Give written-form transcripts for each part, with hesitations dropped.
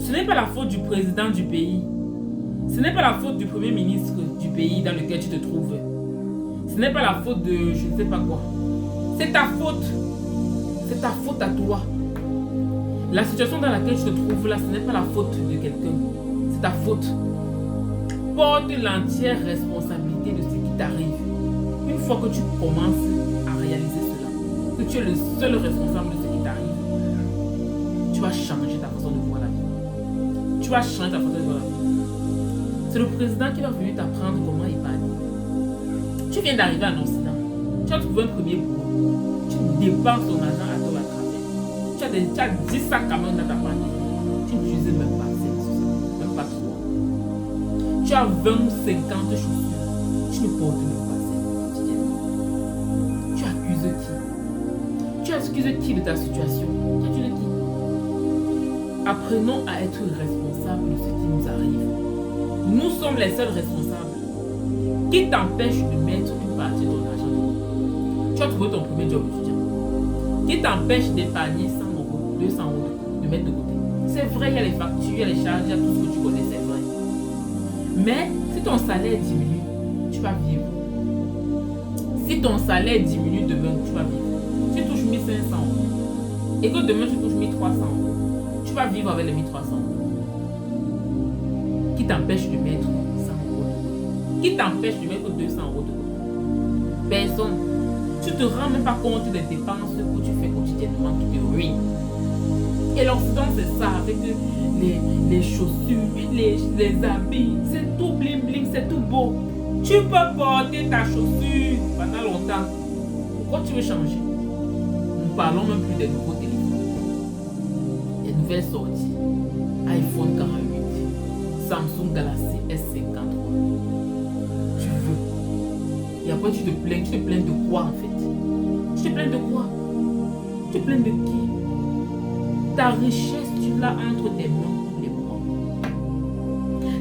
Ce n'est pas la faute du président du pays. Ce n'est pas la faute du premier ministre du pays dans lequel tu te trouves. Ce n'est pas la faute de je ne sais pas quoi. C'est ta faute. C'est ta faute à toi. La situation dans laquelle tu te trouves là, ce n'est pas la faute de quelqu'un. C'est ta faute. Porte l'entière responsabilité de ce qui t'arrive. Une fois que tu commences à réaliser cela, que tu es le seul responsable de ce qui t'arrive, tu vas changer ta façon de voir la vie. Tu vas changer ta façon de voir la vie. C'est le président qui va venir t'apprendre comment épargner. Tu viens d'arriver en Occident. Tu as trouvé un premier boulot. Tu dépenses ton argent à toi à travers. Tu as 10 sacs à main dans ta panier. Tu n'utilises même pas 5, même pas 3. Tu as 20 ou 50 chaussures. Tu ne portes même pas 5 quotidiennement. Tu accuses qui? Tu accuses qui de ta situation? Tu accuses qui? Apprenons à être responsables de ce qui nous arrive. Nous sommes les seuls responsables. Qui t'empêche de mettre une partie de ton argent de côté? Tu as trouvé ton premier job étudiant. Qui t'empêche d'épargner 100 euros, 200 euros de mettre de côté? C'est vrai, il y a les factures, il y a les charges, il y a tout ce que tu connais, c'est vrai. Mais si ton salaire diminue, tu vas vivre. Si ton salaire diminue demain, tu vas vivre. Tu touches 1500 euros et que demain tu touches 1300 euros, tu vas vivre avec les 1300 euros. Qui t'empêche de mettre 100 euros de côté? Qui t'empêche de mettre 200 euros de côté? Personne. Tu ne te rends même pas compte des dépenses que tu fais quotidiennement qui te ruinent. Et l'Occident, c'est ça, avec les chaussures, les habits, c'est tout bling bling, c'est tout beau. Tu peux porter ta chaussure pendant longtemps. Pourquoi tu veux changer? Nous parlons même plus des nouveaux téléphones. Les nouvelles sorties. iPhone 48, Samsung Galaxy S53. Tu veux. Et après tu te plains de quoi en fait? Tu te plains de quoi? Tu te plains de qui? Ta richesse, tu l'as entre tes mains tous les mois.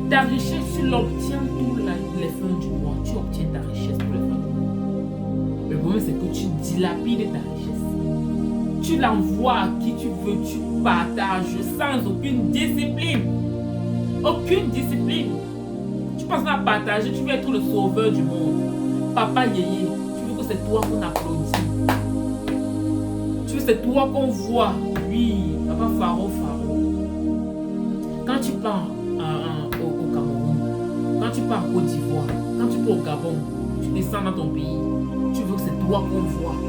Ta richesse, tu l'obtiens tous les fins du mois. Tu obtiens ta richesse tous les fins du mois. Le problème, c'est que tu dilapides ta richesse. Tu l'envoies à qui tu veux, tu partages sans aucune discipline. Aucune discipline. Tu penses à partager, tu veux être le sauveur du monde. Papa Yéyé, tu veux que c'est toi qu'on applaudit. Tu veux que c'est toi qu'on voit. Oui, papa Faro. Quand tu pars au Cameroun, quand tu pars au Côte d'Ivoire, quand tu pars au Gabon, tu descends dans ton pays, tu veux que c'est toi qu'on voit.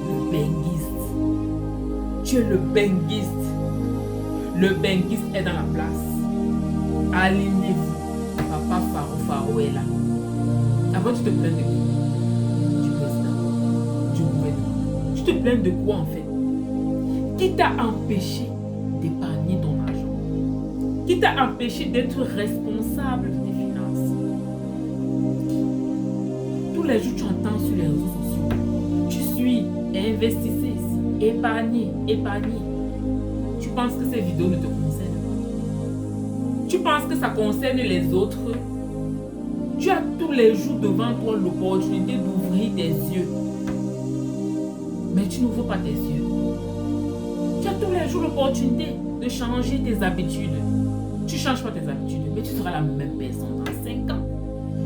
Le benguiste. Tu es le benguiste. Le benguiste est dans la place. Alignez-vous. Papa Faro est là. Avant, tu te plains de qui? Du président, du gouvernement. Tu te plains de quoi en fait? Qui t'a empêché d'épargner ton argent? Qui t'a empêché d'être responsable de tes finances? Tous les jours, tu entends sur les réseaux sociaux. Tu suis, investissez ici, épargnez. Tu penses que ces vidéos ne te concernent pas? Tu penses que ça concerne les autres? Tu as tous les jours devant toi l'opportunité d'ouvrir tes yeux. Mais tu n'ouvres pas tes yeux. Tu as tous les jours l'opportunité de changer tes habitudes. Tu ne changes pas tes habitudes, mais tu seras la même personne dans 5 ans.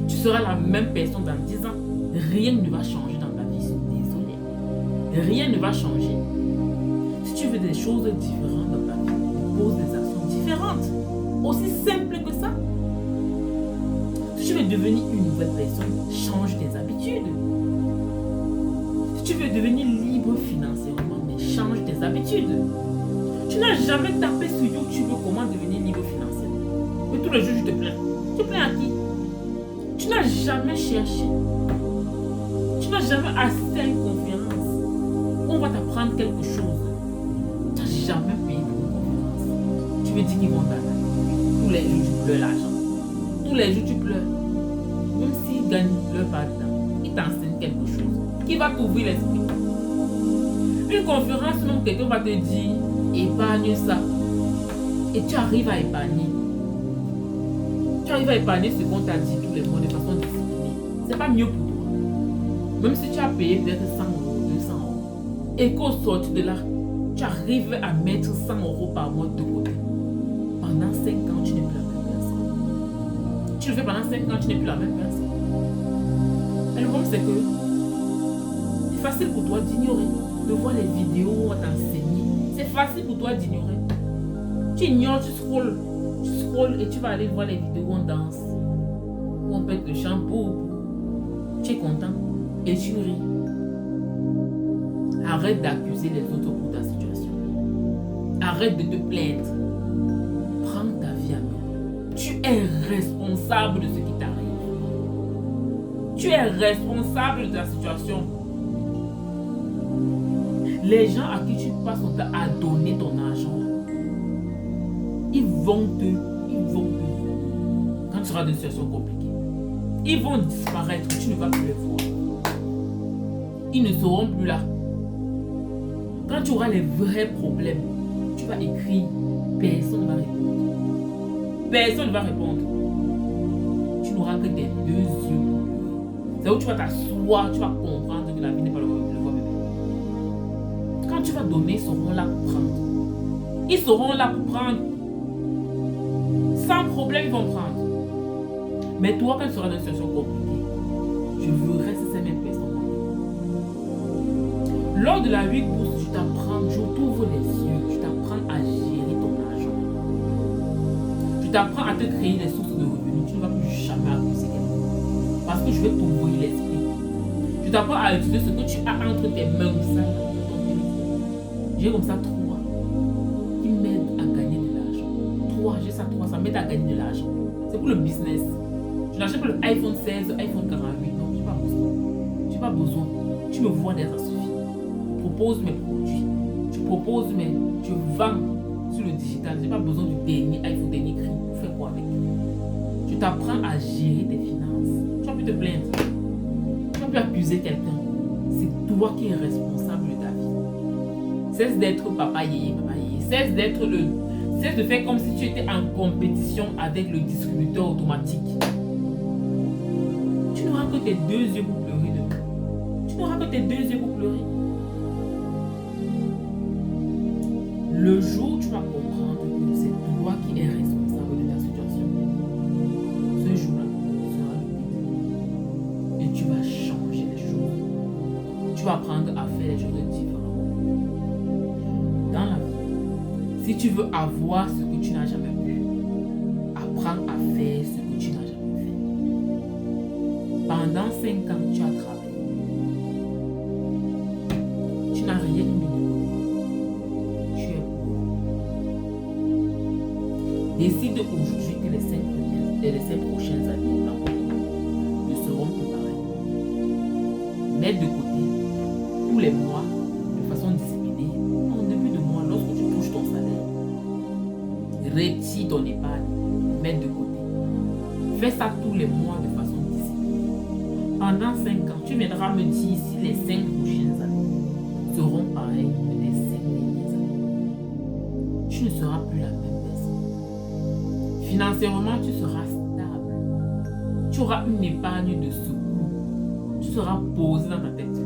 Tu seras la même personne dans 10 ans. Rien ne va changer dans ta vie. Désolé. Rien ne va changer. Si tu veux des choses différentes dans ta vie, pose des actions différentes. Aussi simple que ça. Si tu veux devenir une nouvelle personne, change tes habitudes. Si tu veux devenir libre financièrement, mais change tes habitudes. Tu n'as jamais tapé sur YouTube comment devenir libre financièrement. Mais tous les jours, je te plains. Tu plains à qui? Tu n'as jamais cherché. Tu n'as jamais assisté à une conférence où on va t'apprendre quelque chose. Tu n'as jamais payé pour une conférence. Tu veux dire qu'ils vont t'attaquer. Tous les jours, tu pleures l'argent. Tous les jours, tu pleures. Même s'ils gagnent leur part dedans, ils t'enseignent quelque chose qui va t'ouvrir l'esprit. Une conférence, non, quelqu'un va te dire épargne ça. Et tu arrives à épargner. Tu arrives à épargner ce qu'on t'a dit tous les mois de façon disciplinée. C'est pas mieux pour toi. Même si tu as payé peut-être 100 euros, 200 euros. Et qu'au sortir de là, tu arrives à mettre 100 euros par mois de côté. Pendant ans, tu n'es plus la même personne. Tu le fais pendant 5 ans, tu n'es plus la même personne. Mais le problème, c'est que c'est facile pour toi d'ignorer, de voir les vidéos où on t'enseigne. C'est facile pour toi d'ignorer. Tu ignores, tu scrolles et tu vas aller voir les vidéos où on danse, où on pète le shampoo. Tu es content et tu ris. Arrête d'accuser les autres pour ta situation. Arrête de te plaindre. Prends ta vie à main. Tu es responsable de ce qui t'arrive. Tu es responsable de ta situation. Les gens à qui tu passes ton temps à donner ton argent, ils vont quand tu seras dans une situation compliquée, ils vont disparaître, tu ne vas plus les voir. Ils ne seront plus là. Quand tu auras les vrais problèmes, tu vas écrire, personne ne va répondre. Personne ne va répondre. Tu n'auras que tes 2 yeux. C'est où tu vas t'asseoir, tu vas comprendre que la vie n'est pas le voie bébé. Quand tu vas donner, ils seront là pour prendre. Ils seront là pour prendre. Sans problème, ils vont prendre. Mais toi, quand tu seras dans une situation compliquée, je veux rester ces mêmes personnes. Lors de la 8 bourse, je t'apprends, je t'ouvre les yeux, je t'apprends à gérer ton argent. Je t'apprends à te créer des sources de revenus. Tu ne vas plus jamais accuser quelqu'un. Parce que je vais t'ouvrir l'esprit. Je t'apprends à utiliser ce que tu as entre tes mains, ça, ton téléphone. J'ai comme ça 3 qui m'aident à gagner de l'argent. 3, j'ai ça 3, ça m'aide à gagner de l'argent. C'est pour le business. Je n'achète pas le iPhone 16, iPhone 48, non, je n'ai pas besoin. Je n'ai pas besoin. Tu me vois déjà, ça suffit. Je propose mes produits. Je vends sur le digital. Je n'ai pas besoin du dernier iPhone, dernier cri. Pour faire quoi avec? Je t'apprends à gérer tes finances. Tu vas plus te plaindre. Tu vas plus accuser quelqu'un. C'est toi qui es responsable de ta vie. Cesse d'être papa yéyé, maman yéyé. Cesse de faire comme si tu étais en compétition avec le distributeur automatique. Tu n'auras que tes 2 yeux pour pleurer demain. Tu n'auras que tes 2 yeux pour pleurer. Le jour où tu vas comprendre que c'est toi qui es responsable de ta situation, ce jour-là sera le début. Et tu vas changer les choses. Tu vas apprendre à faire les choses différemment. Dans la vie, si tu veux avoir ce que tu n'as jamais vu, apprends à faire ce que tu n'as jamais fait. Pendant 5 ans, tu as travaillé. Tu n'as rien mis. Décide aujourd'hui que les 5 prochaines années ne seront plus pareilles. Mets de côté tous les mois de façon disciplinée. En début de mois, lorsque tu touches ton salaire, retire ton épargne, mets de côté. Fais ça tous les mois de façon disciplinée. Pendant 5 ans, tu viendras me dire si les 5 prochaines années seront pareilles que les 5 dernières années. Tu ne seras plus la même. Financièrement, tu seras stable. Tu auras une épargne de secours. Tu seras posé dans ta tête.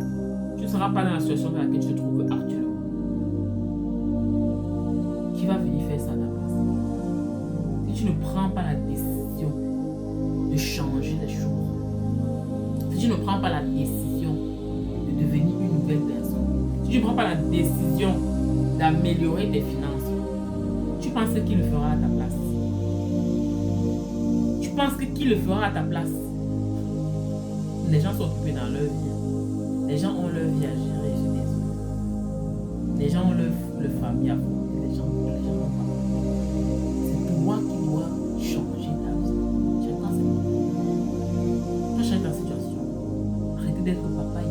Tu ne seras pas dans la situation dans laquelle tu te trouves actuellement. Qui va venir faire ça à ta place? Si tu ne prends pas la décision de changer les choses, si tu ne prends pas la décision de devenir une nouvelle personne, si tu ne prends pas la décision d'améliorer tes finances, tu penses qui le fera à ta place? Tu penses que qui le fera à ta place? Les gens sont occupés dans leur vie. Les gens ont leur vie à gérer, je suis désolé. Les gens ont leur famille à fonder. Les gens n'ont pas. C'est toi qui dois changer ta vie. Chacun c'est bon. Tu dois changer ta situation. Arrêtez d'être papa et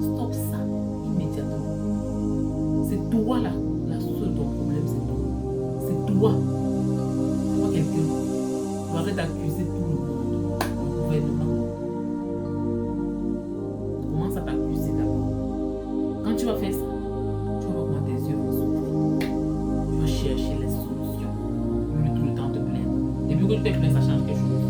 stop ça immédiatement. C'est toi la source de ton problème, c'est toi. C'est toi. Quelqu'un doit arrêter d'accuser tout le monde, le gouvernement. Commence à t'accuser d'abord. Quand tu vas faire ça, tu vas voir comment tes yeux vont s'ouvrir. Tu vas chercher les solutions. Au lieu de tout le temps te plaindre. Depuis que tu te plains, ça change quelque chose.